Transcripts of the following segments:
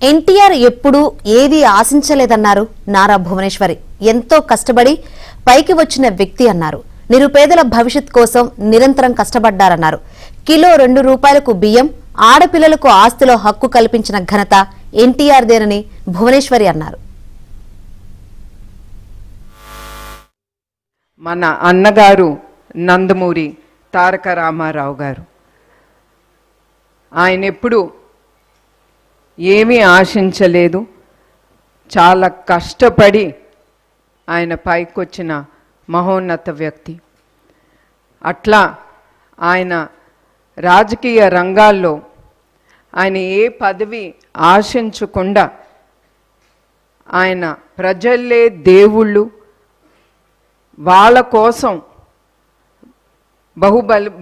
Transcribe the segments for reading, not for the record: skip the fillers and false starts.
ఎన్టీఆర్ ఎప్పుడూ ఏది ఆశించలేదన్నారు నారా భువనేశ్వరి. ఎంతో కష్టపడి పైకి వచ్చిన వ్యక్తి అన్నారు. నిరుపేదల భవిష్యత్ కోసం నిరంతరం కష్టపడ్డారన్నారు. కిలో 2 రూపాయలకు బియ్యం, ఆడపిల్లలకు ఆస్తిలో హక్కు కల్పించిన ఘనత ఎన్టీఆర్దేనని భువనేశ్వరి అన్నారు. మన అన్నగారు నందమూరి తారక రామారావు గారు ఆయన ఎప్పుడు ఏమీ ఆశించలేదు. చాలా కష్టపడి ఆయన పైకొచ్చిన మహోన్నత వ్యక్తి. అట్లా ఆయన రాజకీయ రంగాల్లో ఆయన ఏ పదవి ఆశించకుండా ఆయన ప్రజల్లే దేవుళ్ళు, వాళ్ళ కోసం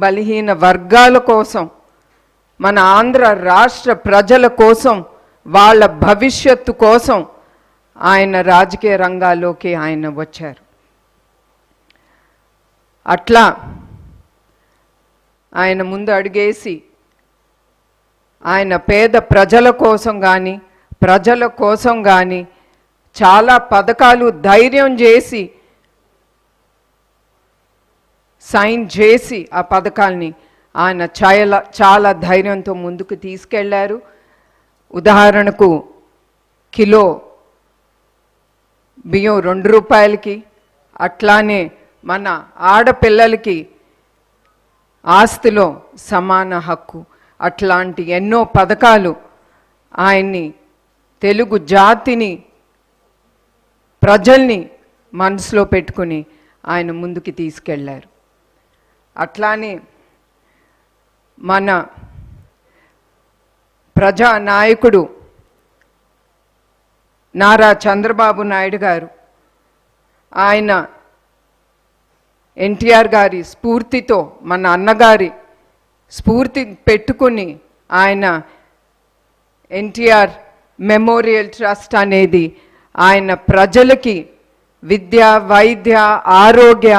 బలహీన వర్గాల కోసం, మన ఆంధ్ర రాష్ట్ర ప్రజల కోసం, వాళ్ళ భవిష్యత్తు కోసం ఆయన రాజకీయ రంగాల్లోకి ఆయన వచ్చారు. అట్లా ఆయన ముందు అడుగేసి ఆయన పేద ప్రజల కోసం కానీ ప్రజల కోసం కానీ చాలా పథకాలు ధైర్యం చేసి సైన్ చేసి ఆ పథకాల్ని ఆయన చాలా ధైర్యంతో ముందుకు తీసుకెళ్లారు. ఉదాహరణకు కిలో బియ్యం 2 రూపాయలకి, అట్లానే మన ఆడపిల్లలకి ఆస్తిలో సమాన హక్కు, అట్లాంటి ఎన్నో పథకాలు ఆయన్ని, తెలుగు జాతిని, ప్రజల్ని మనసులో పెట్టుకుని ఆయన ముందుకు తీసుకెళ్లారు. అట్లానే మన ప్రజానాయకుడు నారా చంద్రబాబు నాయుడు గారు, ఆయన ఎన్టీఆర్ గారి స్ఫూర్తితో, మన అన్నగారి స్ఫూర్తి పెట్టుకుని ఆయన ఎన్టీఆర్ మెమోరియల్ ట్రస్ట్ అనేది ఆయన ప్రజలకి విద్య, వైద్య, ఆరోగ్య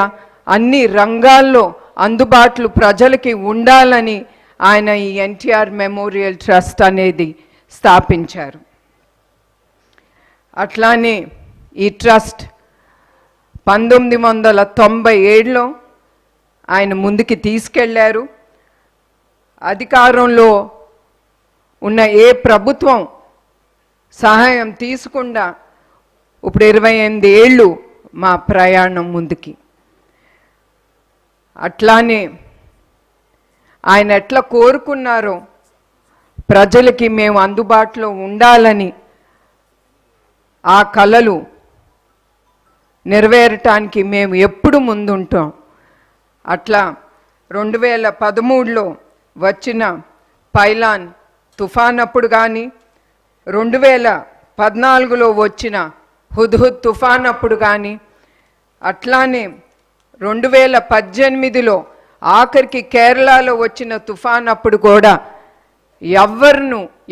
అన్ని రంగాల్లో అందుబాటులో ప్రజలకి ఉండాలని ఆయన ఈ ఎన్టీఆర్ మెమోరియల్ ట్రస్ట్ అనేది స్థాపించారు. అట్లానే ఈ ట్రస్ట్ 1997లో ఆయన ముందుకి తీసుకెళ్లారు. అధికారంలో ఉన్న ఏ ప్రభుత్వం సహాయం తీసుకుండా ఇప్పుడు 28 ఏళ్ళు మా ప్రయాణం ముందుకి. అట్లానే ఆయన ఎట్లా కోరుకున్నారో ప్రజలకి మేము అందుబాటులో ఉండాలని, ఆ కలలు నెరవేరటానికి మేము ఎప్పుడు ముందుంటాం. అట్లా 2013లో వచ్చిన పైలాన్ తుఫాన్ అప్పుడు కానీ, 2014లో వచ్చిన హుద్హుద్ తుఫాన్ అప్పుడు కానీ, అట్లానే 2018లో ఆఖరికి కేరళలో వచ్చిన తుఫాన్ అప్పుడు కూడా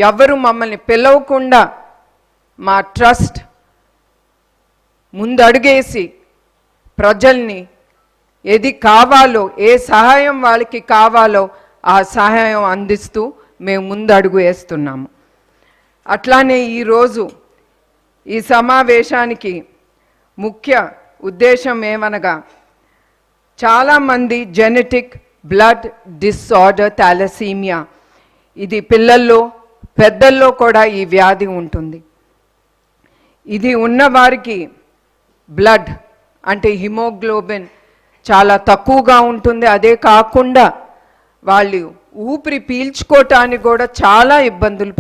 ఎవరు మమ్మల్ని పిలవకుండా మా ట్రస్ట్ ముందడుగేసి ప్రజల్ని ఏది కావాలో, ఏ సహాయం వాళ్ళకి కావాలో ఆ సహాయం అందిస్తూ మేము ముందడుగు వేస్తున్నాము. అట్లానే ఈరోజు ఈ సమావేశానికి ముఖ్య ఉద్దేశం ఏమనగా, చాలామంది జెనెటిక్ బ్లడ్ డిసార్డర్ థాలసీమియా, ఇది పిల్లల్లో పెద్దల్లో కూడా ఈ వ్యాధి ఉంటుంది. ఇది ఉన్నవారికి బ్లడ్ అంటే హిమోగ్లోబిన్ చాలా తక్కువగా ఉంటుంది. అదే కాకుండా వాళ్ళు ఊపిరి పీల్చుకోవటానికి కూడా చాలా ఇబ్బందులు